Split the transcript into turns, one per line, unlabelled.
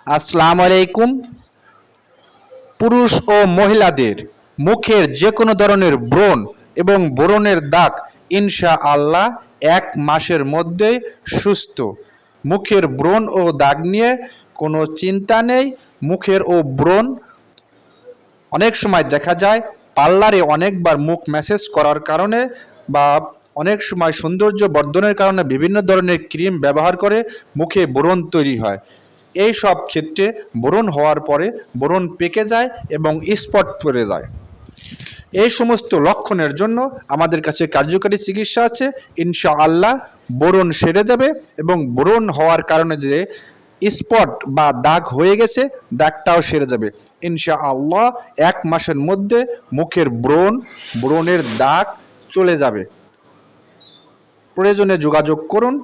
আসসালামু আলাইকুম। পুরুষ ও মহিলাদের মুখের যে কোনো ধরনের ব্রণ এবং ব্রণের দাগ ইনশাআল্লাহ 1 মাসের মধ্যেই সুস্থ। মুখের ব্রণ ও দাগ নিয়ে কোনো চিন্তা নেই। মুখের ও ব্রণ অনেক সময় দেখা যায় পার্লারে অনেকবার মুখ ম্যাসেজ করার কারণে বা অনেক সময় সৌন্দর্য বর্ধনের কারণে বিভিন্ন ধরনের ক্রিম ব্যবহার করে মুখে ব্রণ তৈরি হয়। এই সব ক্ষেত্রে ব্রণ হওয়ার পরে ব্রণ পেকে যায় এবং স্পট পড়ে যায়। এই সমস্ত লক্ষণের জন্য আমাদের কাছে কার্যকারী চিকিৎসা আছে। ইনশাআল্লাহ ব্রণ সেরে যাবে এবং ব্রণ হওয়ার কারণে যে স্পট বা দাগ হয়ে গেছে দাগটাও সেরে যাবে ইনশাআল্লাহ। 1 মাসের মধ্যে মুখের ব্রণের দাগ চলে যাবে। প্রয়োজনে যোগাযোগ করুন।